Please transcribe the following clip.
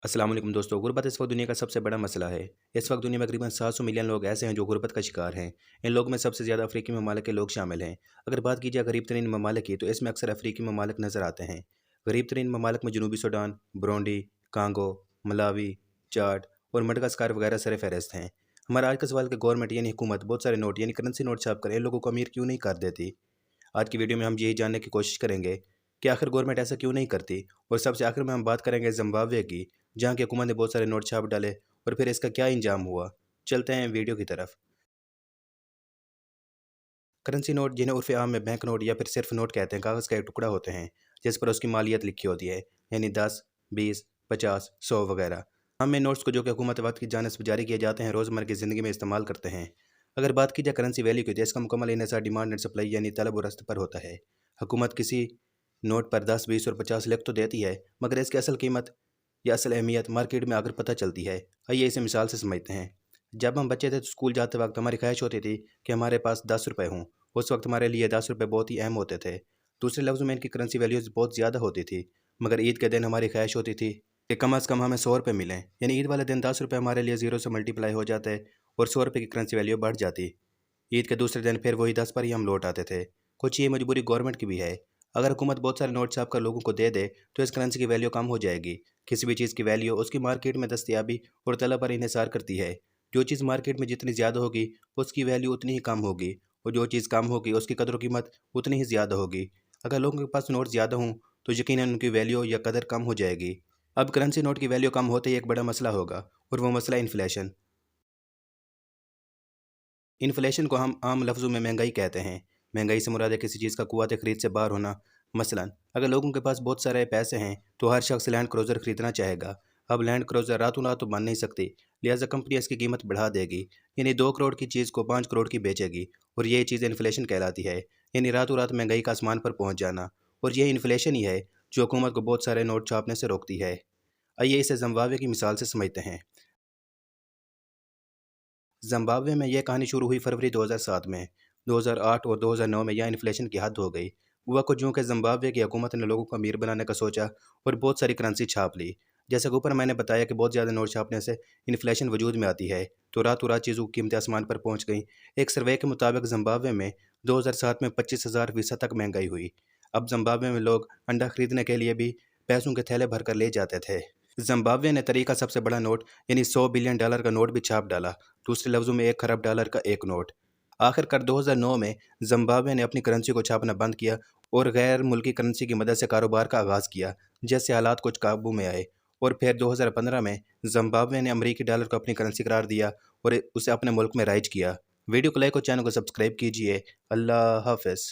अस्सलाम वालेकुम दोस्तों, गुर्बत इस वक्त दुनिया का सबसे बड़ा मसला है। इस वक्त दुनिया में तकरीबन 700 मिलियन लोग ऐसे हैं जो गुर्बत का शिकार हैं। इन लोगों में सबसे ज़्यादा अफ्रीकी ममालिक के लोग शामिल हैं। अगर बात की जाए गरीब तरीन ममालिक की, तो इसमें अक्सर अफ्रीकी ममालिक नज़र आते हैं। गरीब तरीन ममालिक में जनूबी सूडान, बुरुंडी, कांगो, मलावी, चाड और मडगास्कर वगैरह सर फहरिस्त हैं। हमारा आज का सवाल कि गवर्नमेंट यानी हुकूमत बहुत सारे नोट यानी करेंसी नोट छाप कर इन लोगों को अमीर क्यों नहीं कर देती। आज की वीडियो में हम यही जानने की कोशिश करेंगे कि आखिर गवर्नमेंट ऐसा क्यों नहीं करती। और सबसे आखिर में हम बात करेंगे जिम्बाब्वे की, जहाँ की हुकूमत ने बहुत सारे नोट छाप डाले और फिर इसका क्या इंजाम हुआ। चलते हैं वीडियो की तरफ। करेंसी नोट, जिन्हें उर्फ आम में बैंक नोट या फिर सिर्फ नोट कहते हैं, कागज़ का एक टुकड़ा होते हैं जिस पर उसकी मालियत लिखी होती है, यानी 10, 20, 50, 100 वगैरह। हम इन नोट्स को जो कि हुकूमत वक्त की जानिब से जारी किए जाते हैं, रोज़मर्रा की ज़िंदगी में इस्तेमाल करते हैं। अगर बात की जाए करेंसी वैल्यू की, तो इसका मुकम्मल इन्हिसार डिमांड एंड सप्लाई यानी तलब और रस्त पर होता है। हुकूमत किसी नोट पर 10, 20 और 50 लिख तो देती है, मगर इसकी असल कीमत या असल अहमियत मार्केट में आकर पता चलती है। आइए इसे मिसाल से समझते हैं। जब हम बच्चे थे तो स्कूल जाते वक्त हमारी ख्वाहिश होती थी कि हमारे पास 10 रुपये हों। उस वक्त हमारे लिए 10 रुपये बहुत ही अहम होते थे। दूसरे लफ्ज़ों में इनकी करेंसी वैल्यूज़ बहुत ज़्यादा होती थी। मगर ईद के दिन हमारी ख्वाहिश होती थी कि कम अज़ कम हमें 100 रुपये मिलें, यानी ईद वाले दिन 10 रुपये हमारे लिए ज़ीरो से मल्टीप्लाई हो जाते और 100 रुपये की करेंसी वैल्यू बढ़ जाती। ईद के दूसरे दिन फिर वही 10 पर ही हम लौट आते थे। कुछ ये मजबूरी गवर्नमेंट की भी है। अगर हुकूमत बहुत सारे नोट छाप कर लोगों को दे दे, तो इस करेंसी की वैल्यू कम हो जाएगी। किसी भी चीज़ की वैल्यू उसकी मार्केट में दस्तयाबी और तलब पर इन्हिसार करती है। जो चीज़ मार्केट में जितनी ज़्यादा होगी, उसकी वैल्यू उतनी ही कम होगी, और जो चीज़ कम होगी उसकी कदर कीमत उतनी ही ज़्यादा होगी। अगर लोगों के पास नोट ज़्यादा हों, तो यकीनन उनकी वैल्यू या कदर कम हो जाएगी। अब करेंसी नोट की वैल्यू कम होते ही एक बड़ा मसला होगा, और वो मसला इन्फ्लेशन। इन्फ्लेशन को हम आम लफ्ज़ों में महंगाई कहते हैं। महंगाई से मुराद है किसी चीज़ का क़ुव्वत ख़रीद से बाहर होना। मसलन अगर लोगों के पास बहुत सारे पैसे हैं, तो हर शख्स लैंड क्रूज़र ख़रीदना चाहेगा। अब लैंड क्रूज़र रातों रात तो बन नहीं सकती, लिहाजा कंपनी इसकी कीमत बढ़ा देगी, यानी 2 करोड़ की चीज़ को 5 करोड़ की बेचेगी। और ये चीज़ इन्फ्लेशन कहलाती है, यानी रातों रात महंगाई का आसमान पर पहुँच जाना। और यह इन्फ्लेशन ही है जो हुकूमत को बहुत सारे नोट छापने से रोकती है। आइए इसे ज़िम्बाब्वे की मिसाल से समझते हैं। ज़िम्बाब्वे में यह कहानी शुरू हुई फरवरी 2007 में। 2008 और 2009 में यह इन्फ्लेशन की हद हो गई। हुआ कुछ यूँ कि ज़िम्बाब्वे की हुकूमत ने लोगों को अमीर बनाने का सोचा और बहुत सारी करेंसी छाप ली। जैसे कि ऊपर मैंने बताया कि बहुत ज़्यादा नोट छापने से इन्फ्लेशन वजूद में आती है, तो रातों रात चीज़ों की कीमतें आसमान पर पहुँच गईं। एक सर्वे के मुताबिक ज़िम्बाब्वे में 2007 में 25,000% तक महंगाई हुई। अब ज़िम्बाब्वे में लोग अंडा खरीदने के लिए भी पैसों के थैले भर कर ले जाते थे। ज़िम्बाब्वे ने तरीका सबसे बड़ा नोट यानी $100 बिलियन का नोट भी छाप डाला। दूसरे लफ्ज़ों में $1 खरब का एक नोट। आखिरकार 2009 में ज़िम्बाब्वे ने अपनी करेंसी को छापना बंद किया और गैर मुल्की करेंसी की मदद से कारोबार का आगाज़ किया, जिससे हालात कुछ काबू में आए। और फिर 2015 में ज़िम्बाब्वे ने अमरीकी डॉलर को अपनी करेंसी करार दिया और उसे अपने मुल्क में राइज किया। वीडियो को लाइक और चैनल को सब्सक्राइब कीजिए। अल्लाह हाफ़िज़।